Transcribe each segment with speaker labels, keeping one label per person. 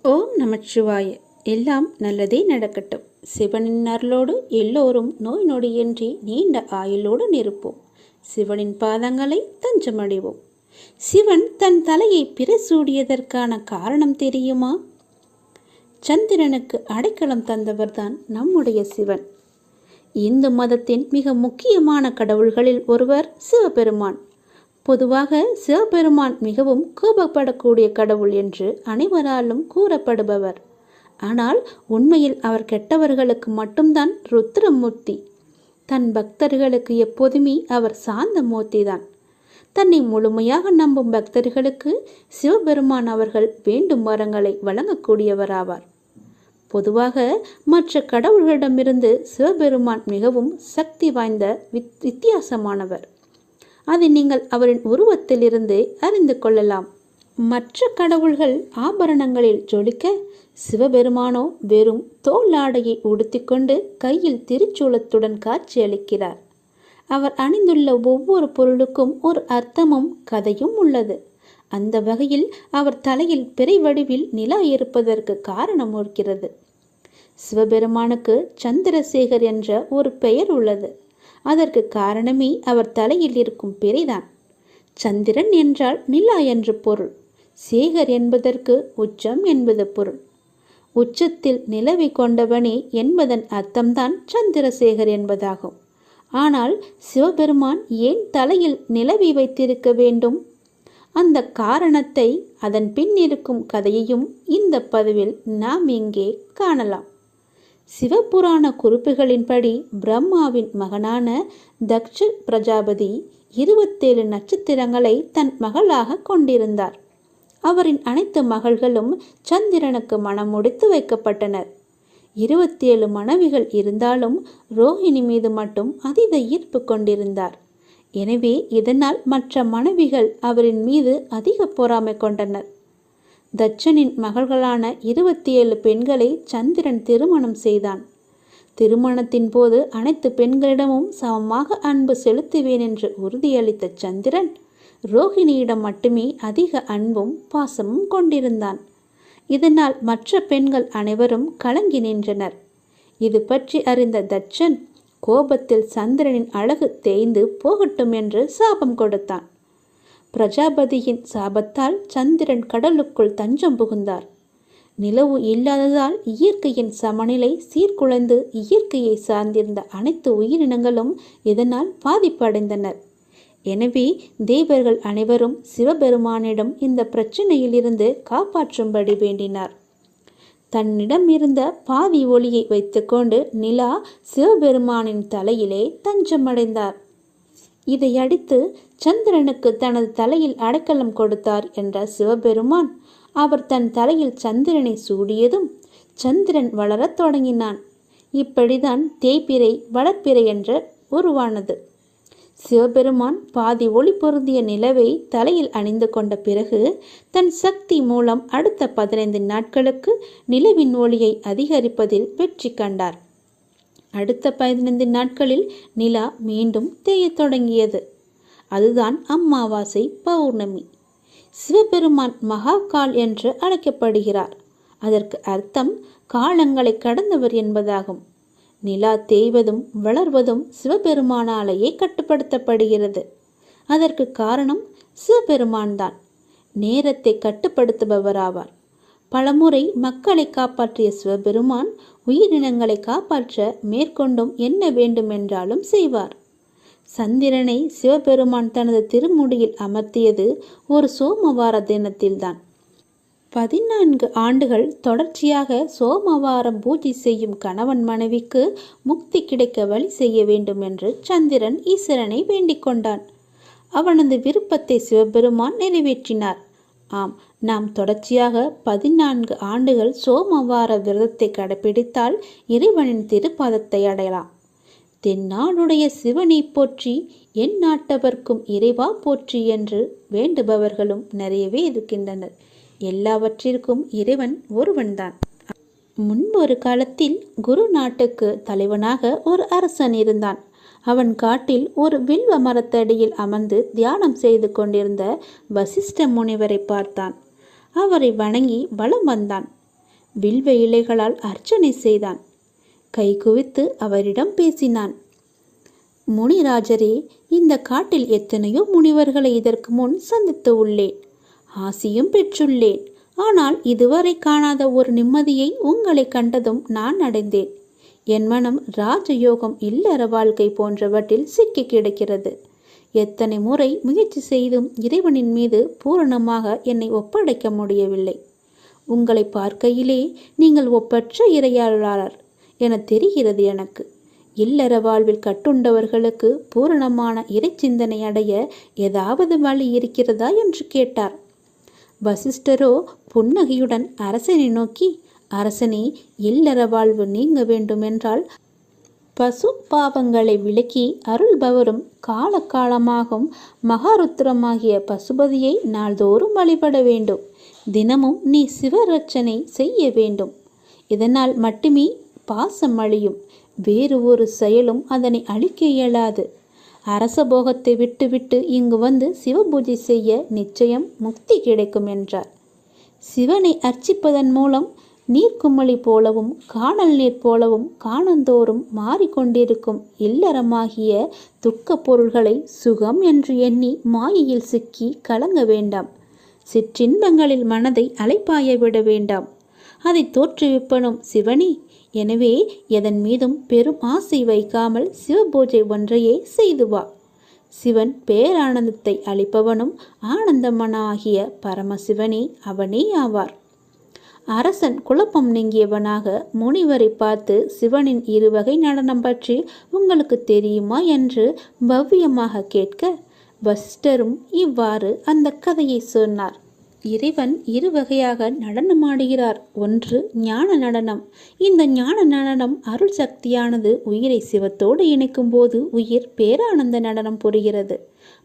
Speaker 1: ஓம் நமச்சிவாய. எல்லாம் நல்லதே நடக்கட்டும். சிவனின் அருளோடு எல்லோரும் நோய் நொடியின்றி நீண்ட ஆயுளோடு இருப்போம். சிவனின் பாதங்களை தஞ்சமடைவோம். சிவன் தன் தலையை பிரசூடியதற்கான காரணம் தெரியுமா? சந்திரனுக்கு அடைக்கலம் தந்தவர்தான் நம்முடைய சிவன். இந்து மதத்தின் மிக முக்கியமான கடவுள்களில் ஒருவர் சிவபெருமான். பொதுவாக சிவபெருமான் மிகவும் கோபப்படக்கூடிய கடவுள் என்று அனைவராலும் கூறப்படுபவர். ஆனால் உண்மையில் அவர் கெட்டவர்களுக்கு மட்டும்தான் ருத்ரமூர்த்தி. தன் பக்தர்களுக்கு எப்போதுமே அவர் சாந்தமூர்த்தி தான். தன்னை முழுமையாக நம்பும் பக்தர்களுக்கு சிவபெருமான் அவர்கள் வேண்டும் வரங்களை வழங்கக்கூடியவராவார். பொதுவாக மற்ற கடவுள்களிடமிருந்து சிவபெருமான் மிகவும் சக்தி வாய்ந்த வித்தியாசமானவர். அதை நீங்கள் அவரின் உருவத்திலிருந்து அறிந்து கொள்ளலாம். மற்ற கடவுள்கள் ஆபரணங்களில் ஜொலிக்க, சிவபெருமானோ வெறும் தோல் ஆடையை உடுத்திக்கொண்டு கையில் திருச்சூலத்துடன் காட்சியளிக்கிறார். அவர் அணிந்துள்ள ஒவ்வொரு பொருளுக்கும் ஒரு அர்த்தமும் கதையும் உள்ளது. அந்த வகையில் அவர் தலையில் பிறை வடிவில் நிலா இருப்பதற்கு காரணம் இருக்கிறது. சிவபெருமானுக்கு சந்திரசேகர் என்ற ஒரு பெயர் உள்ளது. அதற்கு காரணமே அவர் தலையில் இருக்கும் பிறைதான். சந்திரன் என்றால் நிலா என்று பொருள். சேகர் என்பதற்கு உச்சம் என்பது பொருள். உச்சத்தில் நிலவை கொண்டவனே என்பதன் அர்த்தம்தான் சந்திரசேகர் என்பதாகும். ஆனால் சிவபெருமான் ஏன் தலையில் நிலவை வைத்திருக்க வேண்டும்? அந்த காரணத்தை, அதன் பின் இருக்கும் கதையையும் இந்த பதிவில் நாம் இங்கே காணலாம். சிவபுராண குறிப்புகளின்படி பிரம்மாவின் மகனான தக்ஷ பிரஜாபதி 27 நட்சத்திரங்களை தன் மகளாக கொண்டிருந்தார். அவரின் அனைத்து மகள்களும் சந்திரனுக்கு மணம் முடித்து வைக்கப்பட்டனர். 27 மனைவிகள் இருந்தாலும் ரோஹிணி மீது மட்டும் அதீத ஈர்ப்பு கொண்டிருந்தார். எனவே இதனால் மற்ற மனைவிகள் அவரின் மீது அதிக பொறாமை கொண்டனர். தட்சனின் மகள்களான 27 பெண்களை சந்திரன் திருமணம் செய்தான். திருமணத்தின் போது அனைத்து பெண்களிடமும் சமமாக அன்பு செலுத்துவேன் என்று உறுதியளித்த சந்திரன் ரோஹிணியிடம் மட்டுமே அதிக அன்பும் பாசமும் கொண்டிருந்தான். இதனால் மற்ற பெண்கள் அனைவரும் கலங்கி நின்றனர். இது பற்றி அறிந்த தட்சன் கோபத்தில் சந்திரனின் அழகு தேய்ந்து போகட்டும் என்று சாபம் கொடுத்தான். பிரஜாபதியின் சாபத்தால் சந்திரன் கடலுக்குள் தஞ்சம் புகுந்தார். நிலவு இல்லாததால் இயற்கையின் சமநிலை சீர்குலைந்து இயற்கையை சார்ந்திருந்த அனைத்து உயிரினங்களும் இதனால் பாதிப்படைந்தனர். எனவே தேவர்கள் அனைவரும் சிவபெருமானிடம் இந்த பிரச்சனையிலிருந்து காப்பாற்றும்படி வேண்டினார். தன்னிடம் இருந்த பாதி ஒளியை வைத்துக்கொண்டு நிலா சிவபெருமானின் தலையிலே தஞ்சமடைந்தார். இதையடுத்து சந்திரனுக்கு தனது தலையில் அடைக்கலம் கொடுத்தார் என்ற சிவபெருமான் அவர் தன் தலையில் சந்திரனை சூடியதும் சந்திரன் வளரத் தொடங்கினான். இப்படிதான் தேய்பிறை வளர்ப்பிறை என்று உருவானது. சிவபெருமான் பாதி ஒளி பொருந்திய நிலவை தலையில் அணிந்து கொண்ட பிறகு தன் சக்தி மூலம் அடுத்த 15 நாட்களுக்கு நிலவின் ஒளியை அதிகரிப்பதில் வெற்றி கண்டார். அடுத்த 15 நாட்களில் நிலா மீண்டும் தேயத் தொடங்கியது. அதுதான் அமாவாசை பௌர்ணமி. சிவபெருமான் மகாகால் என்று அழைக்கப்படுகிறார். அதற்கு அர்த்தம் காலங்களை கடந்தவர் என்பதாகும். நிலா தேய்வதும் வளர்வதும் சிவபெருமானாலேயே கட்டுப்படுத்தப்படுகிறது. அதற்கு காரணம் சிவபெருமான் தான். நேரத்தை கட்டுப்படுத்துபவராவார். பலமுறை மக்களை காப்பாற்றிய சிவபெருமான் உயிரினங்களை காப்பாற்ற மேற்கொண்டும் என்ன வேண்டுமென்றாலும் செய்வார். சந்திரனை சிவபெருமான் தனது திருமுடியில் அமர்த்தியது ஒரு சோமவார தினத்தில்தான். 14 ஆண்டுகள் தொடர்ச்சியாக சோமவாரம் பூஜை செய்யும் கணவன் மனைவிக்கு முக்தி கிடைக்க வழி செய்ய வேண்டும் என்று சந்திரன் ஈஸ்வரனை வேண்டிக் கொண்டான். அவனது விருப்பத்தை சிவபெருமான் நிறைவேற்றினார். ஆம், நாம் தொடர்ச்சியாக 14 ஆண்டுகள் சோமவார விரதத்தை கடைபிடித்தால் இறைவனின் திருப்பாதத்தை அடையலாம். தென்னாடுடைய சிவனை போற்றி, என் நாட்டவர்க்கும் இறைவா போற்றி என்று வேண்டுபவர்களும் நிறையவே இருக்கின்றனர். எல்லாவற்றிற்கும் இறைவன் ஒருவன்தான். முன்பொரு காலத்தில் குரு நாட்டுக்கு தலைவனாக ஒரு அரசன் இருந்தான். அவன் காட்டில் ஒரு வில்வ மரத்தடியில் அமர்ந்து தியானம் செய்து கொண்டிருந்த வசிஷ்ட முனிவரை பார்த்தான். அவரை வணங்கி வலம் வந்தான். வில்வ இலைகளால் அர்ச்சனை செய்தான். கை குவித்து அவரிடம் பேசினான். முனிராஜரே, இந்த காட்டில் எத்தனையோ முனிவர்களை இதற்கு முன் சந்தித்து உள்ளேன், ஆசியும் பெற்றுள்ளேன். ஆனால் இதுவரை காணாத ஒரு நிம்மதியை உங்களை கண்டதும் நான் அடைந்தேன். என் மனம் ராஜயோகம், இல்லற வாழ்க்கை போன்றவற்றில் சிக்கி கிடக்கிறது. எத்தனை முறை முயற்சி செய்தும் இறைவனின் மீது பூரணமாக என்னை ஒப்படைக்க முடியவில்லை. உங்களை பார்க்கையிலே நீங்கள் ஒப்பற்ற இறையாளர் என தெரிகிறது எனக்கு. இல்லற வாழ்வில் கட்டுண்டவர்களுக்கு பூரணமான இறை சிந்தனை அடைய ஏதாவது வழி இருக்கிறதா என்று கேட்டார். வசிஷ்டரோ புன்னகையுடன் அரசனை நோக்கி, அரசனே, இல்லற வாழ்வு நீங்க வேண்டுமென்றால் பசு பாவங்களை விலக்கி அருள்பவரும் காலகாலமாகும் மகாருத்ரமாகிய பசுபதியை நாள்தோறும் வழிபட வேண்டும். தினமும் நீ சிவரட்சனை செய்ய வேண்டும். இதனால் மட்டுமே பாசம் அழியும். வேறு ஒரு செயலும் அதனை அழிக்க இயலாது. அரச போகத்தை விட்டுவிட்டு இங்கு வந்து சிவபூஜை செய்ய நிச்சயம் முக்தி கிடைக்கும் என்றார். சிவனை அர்ச்சிப்பதன் மூலம் நீர்க்குமளி போலவும் காணல் நீர் போலவும் காணந்தோறும் மாறிக்கொண்டிருக்கும் இல்லறமாகிய துக்க பொருள்களை சுகம் என்று எண்ணி மாயையில் சிக்கி கலங்க வேண்டாம். சிற்றின்பங்களில் மனதை அலைப்பாய விட வேண்டாம். அதை தோற்றுவிப்பனும் சிவனே. எனவே எதன் மீதும் பெரும் ஆசை வைக்காமல் சிவபூஜை ஒன்றையே செய்து வா. சிவன் பேரானந்தத்தை அளிப்பவனும் ஆனந்தமனாகிய பரமசிவனே அவனே ஆவார். அரசன் குழப்பம் நீங்கியவனாக முனிவரை பார்த்து, சிவனின் இருவகை நடனம் பற்றி உங்களுக்கு தெரியுமா என்று பவ்யமாக கேட்க, வசிஷ்டரும் இவ்வாறு அந்த கதையை சொன்னார். இறைவன் இருவகையாக நடனமாடுகிறார். ஒன்று ஞான நடனம். இந்த ஞான நடனம் அருள் சக்தியானது உயிரை சிவத்தோடு இணைக்கும் போது உயிர் பேரானந்த நடனம் புரிகிறது.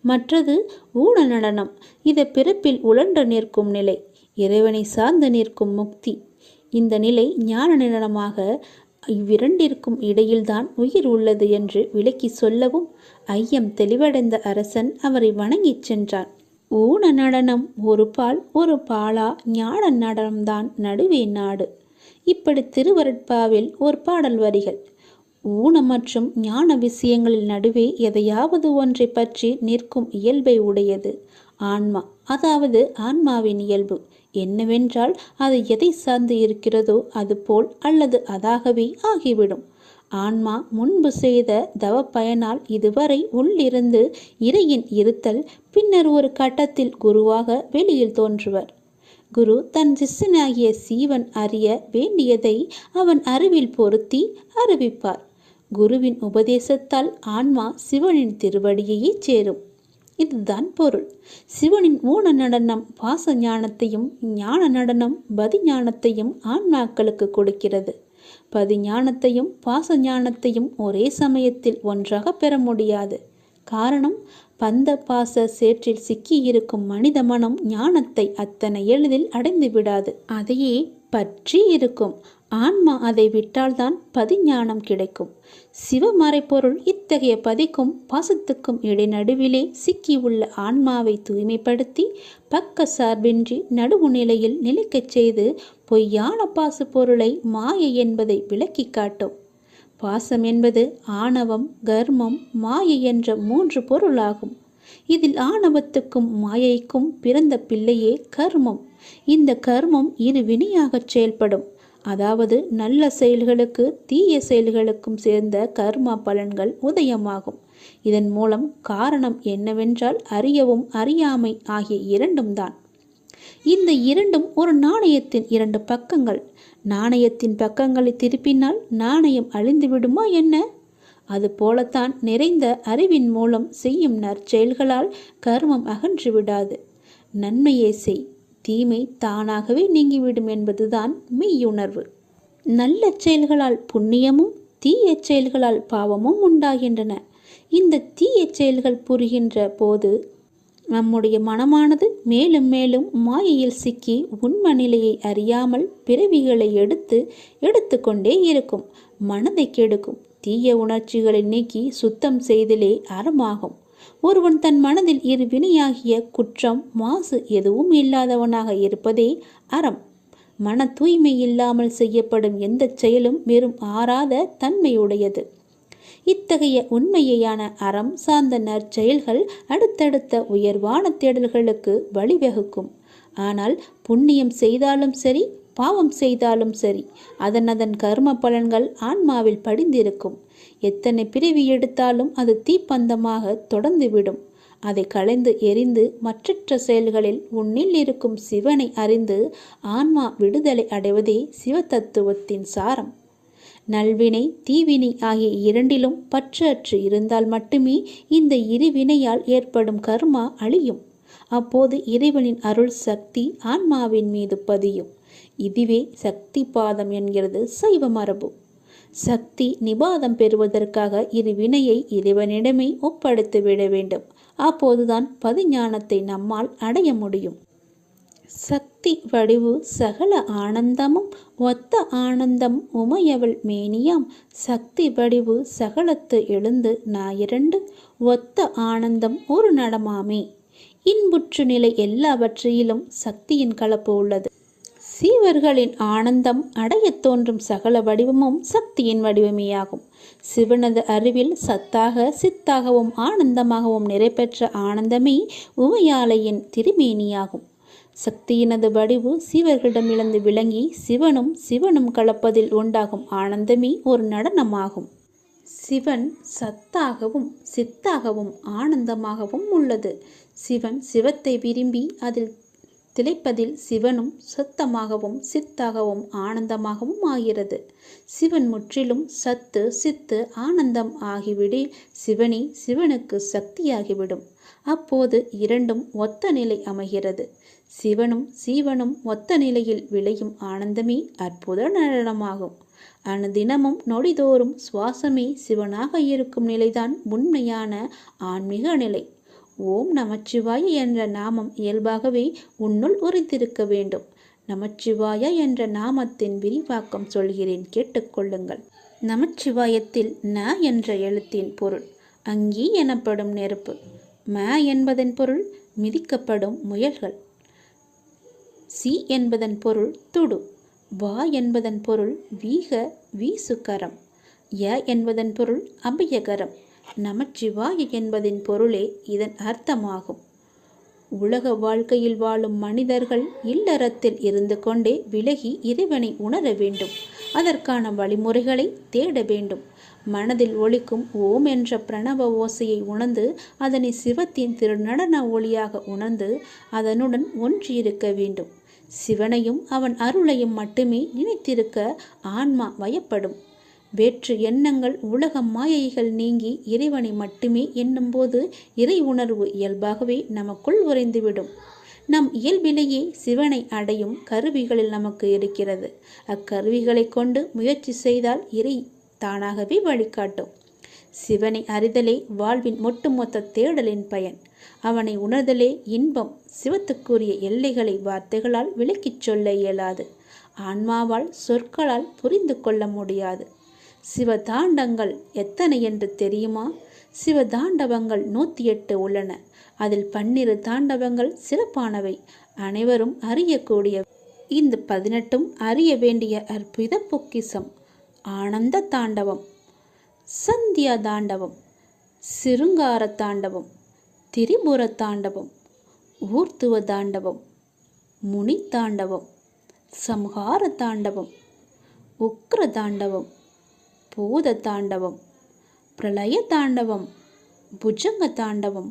Speaker 1: மற்றது ஊன நடனம். இது பிறப்பில் உழன்று நிற்கும் நிலை, இறைவனை சார்ந்து நிற்கும் முக்தி. இந்த நிலை ஞான நடனமாக. இவ்விரண்டிற்கும் இடையில்தான் உயிர் உள்ளது என்று விளக்கி சொல்லவும் ஐயம் தெளிவடைந்த அரசன் அவரை வணங்கிச் சென்றான். ஊன நடனம் ஒரு பால் ஒரு பாலா, ஞான நடனம்தான் நடுவே நாடு. இப்படி திருவருட்பாவில் ஒரு பாடல் வரிகள். ஊன மற்றும் ஞான விஷயங்களில் நடுவே எதையாவது ஒன்றை பற்றி நிற்கும் இயல்பை உடையது ஆன்மா. அதாவது ஆன்மாவின் இயல்பு என்னவென்றால் அது எதை சார்ந்து இருக்கிறதோ அது போல் அல்லது அதாகவே ஆகிவிடும். ஆன்மா முன்பு செய்த தவ பயனால் இதுவரை உள்ளிருந்து இறையின் இருத்தல், பின்னர் ஒரு கட்டத்தில் குருவாக வெளியில் தோன்றுவர். குரு தன் சிஷ்யனாகிய சீவன் அறிய வேண்டியதை அவன் அறிவில் பொருத்தி அறிவிப்பார். குருவின் உபதேசத்தால் ஆன்மா சிவனின் திருவடியையே சேரும். இதுதான் பொருள். சிவனின் ஊன நடனம் பாச ஞானத்தையும், ஞான நடனம் பதி ஞானத்தையும் ஆன்மாக்களுக்கு கொடுக்கிறது. பதி ஞானத்தையும் பாச ஞானத்தையும் ஒரே சமயத்தில் ஒன்றாக பெற முடியாது. காரணம், பந்த பாச சேற்றில் சிக்கியிருக்கும் மனித மனம் ஞானத்தை அத்தனை எளிதில் அடைந்து விடாது. அதையே பற்றி இருக்கும். ஆன்மா அதை விட்டால்தான் பதிஞானம் கிடைக்கும். சிவமறைப்பொருள் இத்தகைய பதிக்கும் பாசத்துக்கும் இடைநடுவிலே சிக்கியுள்ள ஆன்மாவை தூய்மைப்படுத்தி பக்க சார்பின்றி நடுவு நிலையில் நிலைக்கச் செய்து பொய்யான பாச பொருளை மாயை என்பதை விளக்கி காட்டும். பாசம் என்பது ஆணவம், கர்மம், மாயை என்ற 3 பொருளாகும். இதில் ஆணவத்துக்கும் மாயைக்கும் பிறந்த பிள்ளையே கர்மம். இந்த கர்மம் இரு வினையாகச் செயல்படும். அதாவது நல்ல செயல்களுக்கு தீய செயல்களுக்கும் சேர்ந்த கர்மா பலன்கள் உதயமாகும். இதன் மூலம் காரணம் என்னவென்றால் அறியவும் அறியாமை ஆகிய இரண்டும் தான். இந்த இரண்டும் ஒரு நாணயத்தின் 2 பக்கங்கள். நாணயத்தின் பக்கங்களை திருப்பினால் நாணயம் அழிந்து விடுமா என்ன? அது போலத்தான் நிறைந்த அறிவின் மூலம் செய்யும் நற்செயல்களால் கர்மம் அகன்று விடாது. நன்மையை செய், தீமை தானாகவே நீங்கிவிடும் என்பதுதான் மெய்யுணர்வு. நல்ல செயல்களால் புண்ணியமும் தீய செயல்களால் பாவமும் உண்டாகின்றன. இந்த தீய செயல்கள் புரிகின்ற போது நம்முடைய மனமானது மேலும் மேலும் மாயையில் சிக்கி உண்மை நிலையை அறியாமல் பிறவிகளை எடுத்து கொண்டே இருக்கும். மனதை கெடுக்கும். தீய உணர்ச்சிகளை நீக்கி சுத்தம் செய்தலே அறமாகும். ஒருவன் தன் மனதில் இரு வினையாகிய குற்றம் மாசு எதுவும் இல்லாதவனாக இருப்பதே அறம். மன தூய்மை இல்லாமல் செய்யப்படும் எந்த செயலும் வெறும் ஆறாத தன்மையுடையது. இத்தகைய உண்மையான அறம் சார்ந்த நற்செயல்கள் அடுத்தடுத்த உயர்வான தேடல்களுக்கு வழிவகுக்கும். ஆனால் புண்ணியம் செய்தாலும் சரி, பாவம் செய்தாலும் சரி, அதன் கர்ம பலன்கள் ஆன்மாவில் படிந்திருக்கும். எத்தனை பிறவி எடுத்தாலும் அது தீப்பந்தமாக தொடர்ந்துவிடும். அதை களைந்து எரிந்து மற்றற்ற செயல்களில் உன்னில் இருக்கும் சிவனை அறிந்து ஆன்மா விடுதலை அடைவதே சிவ தத்துவத்தின் சாரம். நல்வினை தீவினை ஆகிய இரண்டிலும் பற்று இருந்தால் மட்டுமே இந்த இருவினையால் ஏற்படும் கர்மா அழியும். அப்போது இறைவனின் அருள் சக்தி ஆன்மாவின் மீது பதியும். இதுவே சக்தி பாதம் என்கிறது சைவ மரபு. சக்தி நிபாதம் பெறுவதற்காக இருவினையை இறைவனிடமே ஒப்படைத்து விட வேண்டும். அப்போதுதான் பதிஞானத்தை நம்மால் அடைய முடியும். சக்தி வடிவு சகல ஆனந்தமும் ஒத்த ஆனந்தம் உமையவள் மேனியாம். சக்தி வடிவு சகலத்து எழுந்து ஞாயிரண்டு ஒத்த ஆனந்தம் ஒரு நடமாமே. இன்புற்று நிலை எல்லாவற்றிலும் சக்தியின் கலப்பு உள்ளது. சீவர்களின் ஆனந்தம் அடைய தோன்றும் சகல வடிவமும் சக்தியின் வடிவமேயாகும். சிவனது அறிவில் சத்தாக சித்தாகவும் ஆனந்தமாகவும் நிறைபெற்ற ஆனந்தமே உமையாலையின் திருமேனியாகும். சக்தியினது வடிவு சீவர்களிடமிருந்து விளங்கி சிவனும் கலப்பதில் உண்டாகும் ஆனந்தமே ஒரு நடனமாகும். சிவன் சத்தாகவும் சித்தாகவும் ஆனந்தமாகவும் உள்ளது. சிவன் சிவத்தை விரும்பி அதில் திளைப்பதில் சிவனும் சத்தமாகவும் சித்தாகவும் ஆனந்தமாகவும் ஆகிறது. சிவன் முற்றிலும் சத்து சித்து ஆனந்தம் ஆகிவிடில் சிவனே சிவனுக்கு சக்தியாகிவிடும். அப்போது இரண்டும் ஒத்த நிலை அமைகிறது. சிவனும் சீவனும் ஒத்த நிலையில் விளையும் ஆனந்தமே அற்புத நடனமாகும். அனுதினமும் நொடிதோறும் சுவாசமே சிவனாக இருக்கும் நிலைதான் உண்மையான ஆன்மீக நிலை. ஓம் நமச்சிவாய என்ற நாமம் இயல்பாகவே உன்னுள் உரைத்திருக்க வேண்டும். நமச்சிவாய என்ற நாமத்தின் விரிவாக்கம் சொல்கிறேன், கேட்டுக்கொள்ளுங்கள். நமச்சிவாயத்தில் ந என்ற எழுத்தின் பொருள் அங்கி எனப்படும் நெருப்பு. ம என்பதன் பொருள் மிதிக்கப்படும் முயல்கள். சி என்பதன் பொருள் துடு. வா என்பதன் பொருள் வீசுகரம். ய என்பதன் பொருள் அபயகரம். நமச்சிவாய என்பதின் பொருளே இதன் அர்த்தமாகும். உலக வாழ்க்கையில் வாழும் மனிதர்கள் இல்லறத்தில் இருந்து கொண்டே விலகி இறைவனை உணர வேண்டும். அதற்கான வழிமுறைகளை தேட வேண்டும். மனதில் ஒலிக்கும் ஓம் என்ற பிரணவ ஓசையை உணர்ந்து அதனை சிவத்தின் திருநடன ஒளியாக உணர்ந்து அதனுடன் ஒன்றியிருக்க வேண்டும். சிவனையும் அவன் அருளையும் மட்டுமே நினைத்திருக்க ஆன்மா வயப்படும். வேற்று எண்ணங்கள் உலக மாயைகள் நீங்கி இறைவனை மட்டுமே எண்ணும்போது இறை உணர்வு இயல்பாகவே நமக்குள் உறைந்துவிடும். நம் இயல்பிலேயே சிவனை அடையும் கருவிகளில் நமக்கு இருக்கிறது. அக்கருவிகளை கொண்டு முயற்சி செய்தால் இறை தானாகவே வழிகாட்டும். சிவனை அறிதலே வாழ்வின் ஒட்டுமொத்த தேடலின் பயன். அவனை உணர்தலே இன்பம். சிவத்துக்குரிய எல்லைகளை வார்த்தைகளால் விளக்கிச் சொல்ல இயலாது. ஆன்மாவால் சொற்களால் புரிந்து கொள்ள முடியாது. சிவதாண்டங்கள் எத்தனை என்று தெரியுமா? சிவதாண்டவங்கள் 108 உள்ளன. அதில் 12 தாண்டவங்கள் சிறப்பானவை, அனைவரும் அறியக்கூடிய. இந்த 18ம் அறிய வேண்டிய அற்புத பொக்கிசம். ஆனந்த தாண்டவம், சந்தியா தாண்டவம், சிருங்கார தாண்டவம், திரிபுர தாண்டவம், ஊர்த்துவ தாண்டவம், முனி தாண்டவம், சம்ஹார தாண்டவம், உக்ர தாண்டவம், பூத தாண்டவம், பிரளய தாண்டவம், புஜங்க தாண்டவம்,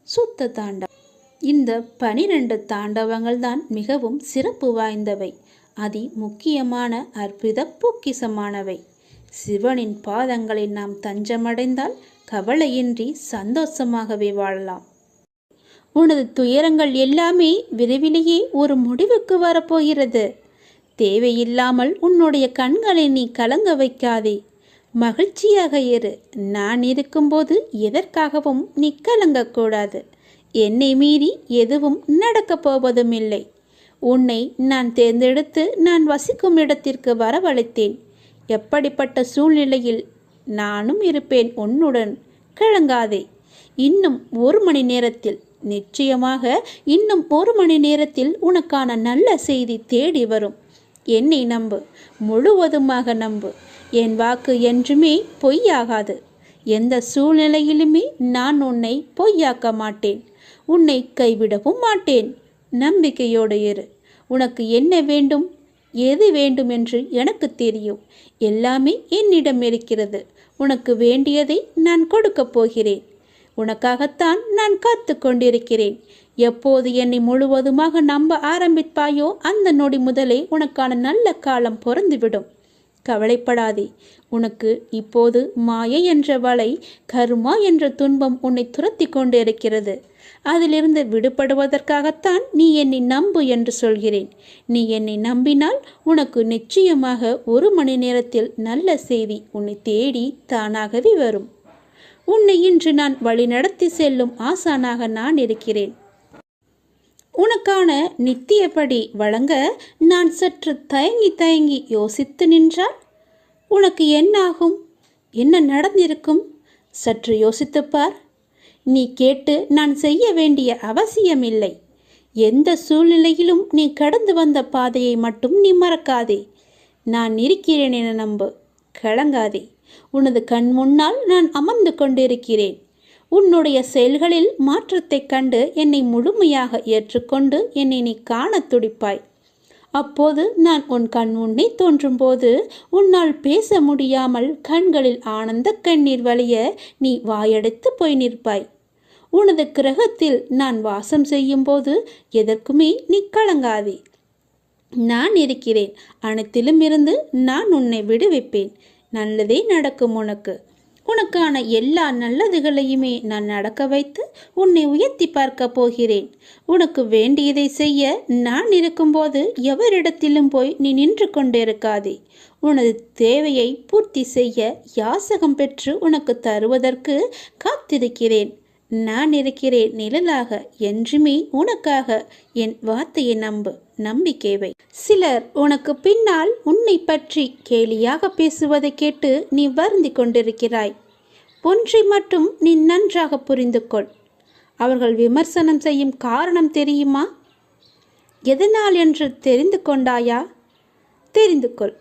Speaker 1: சுத்த தாண்டவம். இந்த 12 தாண்டவங்கள் தான் மிகவும் சிறப்பு வாய்ந்தவை, அதி முக்கியமான அற்புத பொக்கிசமானவை. சிவனின் பாதங்களில் நாம் தஞ்சமடைந்தால் கவலையின்றி சந்தோஷமாகவே வாழலாம். உனது துயரங்கள் எல்லாமே விரைவிலேயே ஒரு முடிவுக்கு வரப்போகிறது. தேவையில்லாமல் உன்னுடைய கண்களை நீ கலங்க வைக்காதே. மகிழ்ச்சியாக இரு. நான் இருக்கும்போது எதற்காகவும் நீ கலங்கக்கூடாது. என்னை மீறி எதுவும் நடக்கப் போவதும் இல்லை. உன்னை நான் தேர்ந்தெடுத்து நான் வசிக்கும் இடத்திற்கு வரவழைத்தேன். எப்படிப்பட்ட சூழ்நிலையில் நானும் இருப்பேன் உன்னுடன். கலங்காதே. இன்னும் 1 மணி நேரத்தில், நிச்சயமாக இன்னும் 1 மணி நேரத்தில் உனக்கான நல்ல செய்தி தேடி வரும். என்னை நம்பு, முழுவதுமாக நம்பு. என் வாக்கு என்றுமே பொய்யாகாது. எந்த சூழ்நிலையிலுமே நான் உன்னை பொய்யாக்க மாட்டேன். உன்னை கைவிடவும் மாட்டேன். நம்பிக்கையோடு இரு. உனக்கு என்ன வேண்டும், எது வேண்டும் என்று எனக்கு தெரியும். எல்லாமே என்னிடம் இருக்கிறது. உனக்கு வேண்டியதை நான் கொடுக்கப் போகிறேன். உனக்காகத்தான் நான் காத்து கொண்டிருக்கிறேன். எப்போது என்னை முழுவதுமாக நம்ப ஆரம்பிப்பாயோ அந்த நொடி முதலே உனக்கான நல்ல காலம் பொறந்துவிடும். கவலைப்படாதே. உனக்கு இப்போது மாயை என்ற வலை, கருமா என்ற துன்பம் உன்னை துரத்தி கொண்டு இருக்கிறது. அதிலிருந்து விடுபடுவதற்காகத்தான் நீ என்னை நம்பு என்று சொல்கிறேன். நீ என்னை நம்பினால் உனக்கு நிச்சயமாக 1 மணி நேரத்தில் நல்ல செய்தி உன்னை தேடி தானாகவே வரும். உன்னை இன்று நான் வழிநடத்தி செல்லும் ஆசானாக நான் இருக்கிறேன். உனக்கான நித்தியப்படி வழங்க நான் சற்று தயங்கி யோசித்து நின்றால் உனக்கு என்னாகும்? என்ன நடந்திருக்கும்? சற்று யோசித்துப்பார். நீ கேட்டு நான் செய்ய வேண்டிய அவசியமில்லை. எந்த சூழ்நிலையிலும் நீ கடந்து வந்த பாதையை மட்டும் நீ மறக்காதே. நான் இருக்கிறேன் என நம்பு. கலங்காதே. உனது கண் முன்னால் நான் அமர்ந்து கொண்டிருக்கிறேன். உன்னுடைய செயல்களில் மாற்றத்தைக் கண்டு என்னை முழுமையாக ஏற்றுக்கொண்டு என்னை நீ காண துடிப்பாய். அப்போது நான் உன் கண் முன்னே தோன்றும்போது உன்னால் பேச முடியாமல் கண்களில் ஆனந்த கண்ணீர் வழிய நீ வாயடைத்து போய் நிற்பாய். உனது கிரகத்தில் நான் வாசம் செய்யும் போது எதற்குமே நீ கலங்காதே. நான் இருக்கிறேன். அனைத்திலும் இருந்து நான் உன்னை விடுவிப்பேன். நல்லதே நடக்கும். உனக்கான எல்லா நல்லதுகளையுமே நான் நடக்க வைத்து உன்னை உயர்த்தி பார்க்க போகிறேன். உனக்கு வேண்டியதை செய்ய நான் இருக்கும்போது எவரிடத்திலும் போய் நீ நின்று கொண்டிருக்காதே. உனது தேவையை பூர்த்தி செய்ய யாசகம் பெற்று உனக்கு தருவதற்கு காத்திருக்கிறேன். நான் இருக்கிறேன் நிழலாக. என்றுமே உனக்காக. என் வார்த்தையை நம்பு. நம்பிக்கை வை. சிலர் உனக்கு பின்னால் உன்னை பற்றி கேலியாக பேசுவதை கேட்டு நீ வருந்தி கொண்டிருக்கிறாய். ஒன்றை மட்டும் நீ நன்றாக புரிந்து கொள். அவர்கள் விமர்சனம் செய்யும் காரணம் தெரியுமா? எதனால் என்று தெரிந்து கொண்டாயா? தெரிந்து கொள்.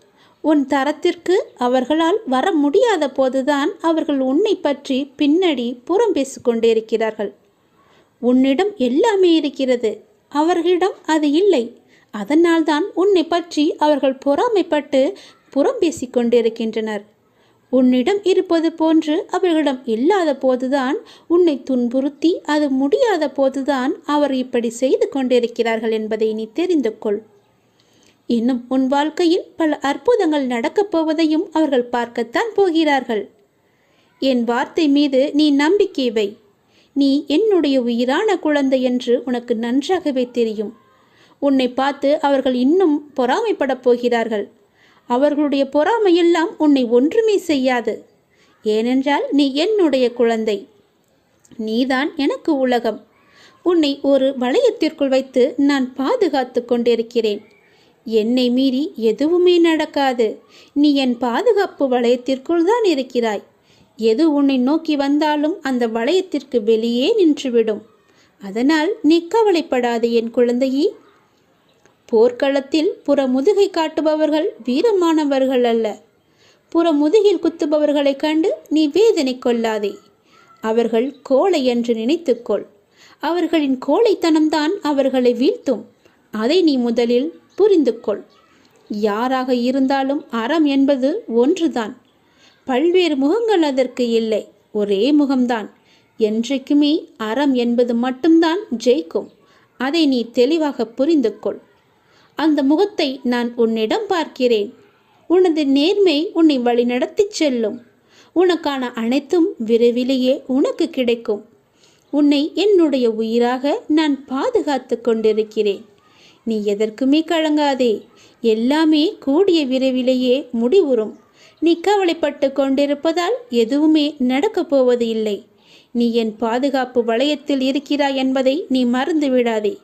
Speaker 1: உன் தரத்திற்கு அவர்களால் வர முடியாத போதுதான் அவர்கள் உன்னை பற்றி பின்னாடி புறம் பேசிக்கொண்டிருக்கிறார்கள். உன்னிடம் எல்லாமே இருக்கிறது, அவர்களிடம் அது இல்லை. அதனால்தான் உன்னை பற்றி அவர்கள் பொறாமைப்பட்டு புறம் பேசிக்கொண்டிருக்கின்றனர். உன்னிடம் இருப்பது போன்று அவர்களிடம் இல்லாத போதுதான் உன்னை துன்புறுத்தி அது முடியாத போதுதான் அவர் இப்படி செய்து கொண்டிருக்கிறார்கள் என்பதை நீ தெரிந்து கொள். இன்னும் உன் வாழ்க்கையில் பல அற்புதங்கள் நடக்கப் போவதையும் அவர்கள் பார்க்கத்தான் போகிறார்கள். என் வார்த்தை மீது நீ நம்பிக்கை வை. நீ என்னுடைய உயிரான குழந்தை என்று உனக்கு நன்றாகவே தெரியும். உன்னை பார்த்து அவர்கள் இன்னும் பொறாமைப்படப் போகிறார்கள். அவர்களுடைய பொறாமையெல்லாம் உன்னை ஒன்றுமே செய்யாது. ஏனென்றால் நீ என்னுடைய குழந்தை. நீதான் எனக்கு உலகம். உன்னை ஒரு வளையத்திற்குள் வைத்து நான் பாதுகாத்து கொண்டிருக்கிறேன். என்னை மீறி எதுவுமே நடக்காது. நீ என் பாதுகாப்பு வளையத்திற்குள் தான் இருக்கிறாய். எது உன்னை நோக்கி வந்தாலும் அந்த வளையத்திற்கு வெளியே நின்றுவிடும். அதனால் நீ கவலைப்படாதே என் குழந்தையே. போர்க்களத்தில் புறமுதுகை காட்டுபவர்கள் வீரமானவர்கள் அல்ல. புறமுதுகில் குத்துபவர்களை கண்டு நீ வேதனை கொள்ளாதே. அவர்கள் கோழை என்று நினைத்துக்கொள். அவர்களின் கோழைத்தனம்தான் அவர்களை வீழ்த்தும். அதை நீ முதலில் புரிந்து கொள். யாராக இருந்தாலும் அறம் என்பது ஒன்றுதான். பல்வேறு முகங்கள் அதற்கு இல்லை, ஒரே முகம்தான். என்றைக்குமே அறம் என்பது மட்டும்தான் ஜெயிக்கும். அதை நீ தெளிவாக புரிந்து கொள். அந்த முகத்தை நான் உன்னிடம் பார்க்கிறேன். உனது நேர்மை உன்னை வழிநடத்தி செல்லும். உனக்கான அனைத்தும் விரைவிலேயே உனக்கு கிடைக்கும். உன்னை என்னுடைய உயிராக நான் பாதுகாத்து கொண்டிருக்கிறேன். நீ எதற்குமே கலங்காதே. எல்லாமே கூடிய விரைவிலேயே முடிவுறும். நீ கவலைப்பட்டு கொண்டிருப்பதால் எதுவுமே நடக்கப் போவது இல்லை. நீ என் பாதுகாப்பு வளையத்தில் இருக்கிறாய் என்பதை நீ மறந்து விடாதே.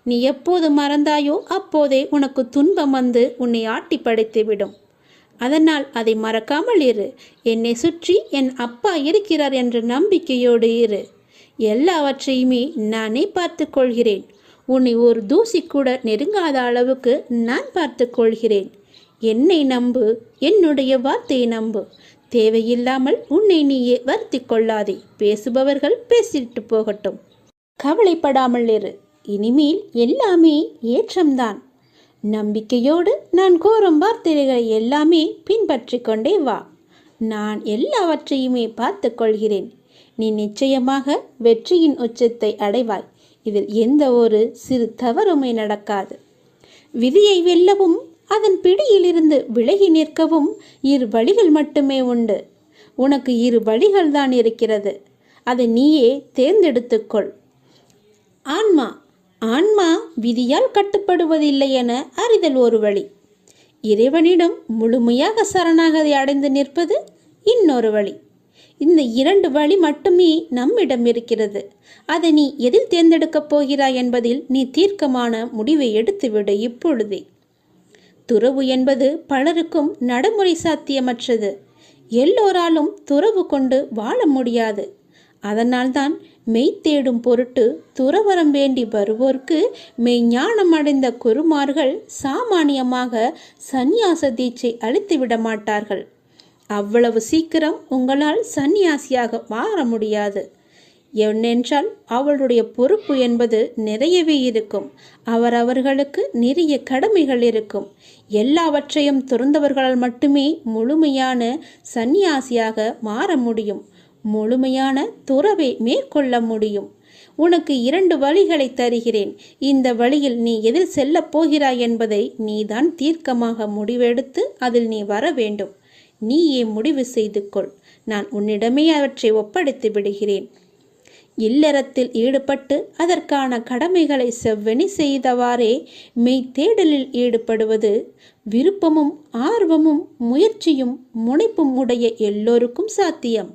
Speaker 1: நீ எப்போது மறந்தாயோ அப்போதே உனக்கு துன்பம் வந்து உன்னை ஆட்டி படைத்துவிடும். அதனால் அதை மறக்காமல் இரு. என்னை சுற்றி என் அப்பா இருக்கிறார் என்ற நம்பிக்கையோடு இரு. எல்லாவற்றையுமே நானே பார்த்து கொள்கிறேன். உன்னை ஒரு தூசி கூட நெருங்காத அளவுக்கு நான் பார்த்து கொள்கிறேன். என்னை நம்பு, என்னுடைய வார்த்தையை நம்பு. தேவையில்லாமல் உன்னை நீயே வருத்தி கொள்ளாதே. பேசுபவர்கள் பேசிட்டு போகட்டும், கவலைப்படாமல் இரு. இனிமேல் எல்லாமே ஏற்றம்தான். நம்பிக்கையோடு நான் கூறும் வார்த்தைகளை எல்லாமே பின்பற்றி கொண்டே வா. நான் எல்லாவற்றையுமே பார்த்து கொள்கிறேன். நீ நிச்சயமாக வெற்றியின் உச்சத்தை அடைவாய். இதில் எந்த ஒரு சிறு தவறுமே நடக்காது. விதியை வெல்லவும் அதன் பிடியிலிருந்து விலகி நிற்கவும் 2 வழிகள் மட்டுமே உண்டு. உனக்கு 2 வழிகள் தான் இருக்கிறது. அதை நீயே தேர்ந்தெடுத்துக்கொள். ஆன்மா ஆன்மா விதியால் கட்டுப்படுவதில்லை என அறிதல் ஒரு வழி. இறைவனிடம் முழுமையாக சரணாகதி அடைந்து நிற்பது இன்னொரு வழி. இந்த 2 வழி மட்டுமே நம்மிடம் இருக்கிறது. அதை நீ எதில் தேர்ந்தெடுக்கப் போகிறாய் என்பதில் நீ தீர்க்கமான முடிவை எடுத்துவிடு இப்பொழுதே. துறவு என்பது பலருக்கும் நடைமுறை சாத்தியமற்றது. எல்லோராலும் துறவு கொண்டு வாழ முடியாது. அதனால்தான் மெய் தேடும் பொருட்டு துறவரம் வேண்டி வருவோர்க்கு மெய்ஞானம் அடைந்த குருமார்கள் சாமானியமாக சந்நியாச தீட்சை அளித்து விட மாட்டார்கள். அவ்வளவு சீக்கிரம் உங்களால் சந்நியாசியாக மாற முடியாது. ஏனென்றால் அவளுடைய பொறுப்பு என்பது நிறையவே இருக்கும். அவர்களுக்கு நிறைய கடமைகள் இருக்கும். எல்லாவற்றையும் துறந்தவர்களால் மட்டுமே முழுமையான சந்நியாசியாக மாற முடியும். முழுமையான துறவை மேற்கொள்ள முடியும். உனக்கு 2 வழிகளை தருகிறேன். இந்த வழியில் நீ எதில் செல்லப் போகிறாய் என்பதை நீதான் தீர்க்கமாக முடிவெடுத்து அதில் நீ வர வேண்டும். நீயே முடிவு செய்து கொள். நான் உன்னிடமே அவற்றை ஒப்படைத்து விடுகிறேன். இல்லறத்தில் ஈடுபட்டு அதற்கான கடமைகளை செவ்வனி செய்தவாறே மெய் தேடலில் ஈடுபடுவது விருப்பமும் ஆர்வமும் முயற்சியும் முனைப்பும் உடைய எல்லோருக்கும் சாத்தியம்.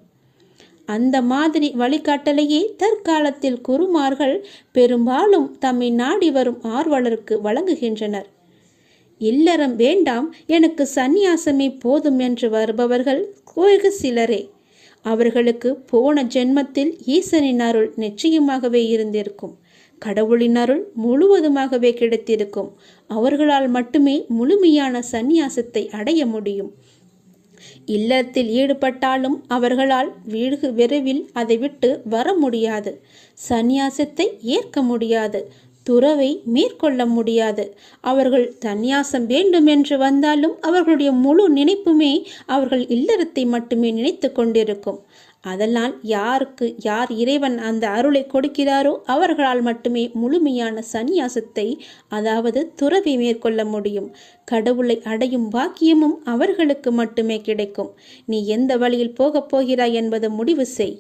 Speaker 1: அந்த மாதிரி வழிகாட்டலையே தற்காலத்தில் குருமார்கள் பெரும்பாலும் தம்மை நாடி வரும் ஆர்வலருக்கு வழங்குகின்றனர். இல்லறம் வேண்டாம், எனக்கு சந்நியாசமே போதும் என்று வருபவர்கள் வெகு சிலரே. அவர்களுக்கு போன ஜென்மத்தில் ஈசனின் அருள் நிச்சயமாகவே இருந்திருக்கும். கடவுளின் அருள் முழுவதுமாகவே கிடைத்திருக்கும். அவர்களால் மட்டுமே முழுமையான சந்நியாசத்தை அடைய முடியும். இல்லத்தில் ஈடுபட்டாலும் அவர்களால் விரைவில் அதை விட்டு வர முடியாது. சந்நியாசத்தை ஏற்க முடியாது. துறவை மேற்கொள்ள முடியாது. அவர்கள் சந்நியாசம் வேண்டும் என்று வந்தாலும் அவர்களுடைய முழு நினைப்புமே அவர்கள் இல்லறத்தை மட்டுமே நினைத்து கொண்டிருக்கும். அதனால் யாருக்கு யார் இறைவன் அந்த அருளை கொடுக்கிறாரோ அவர்களால் மட்டுமே முழுமையான சந்நியாசத்தை, அதாவது துறவை மேற்கொள்ள முடியும். கடவுளை அடையும் பாக்கியமும் அவர்களுக்கு மட்டுமே கிடைக்கும். நீ எந்த வழியில் போகப் போகிறாய் என்பது முடிவு செய்.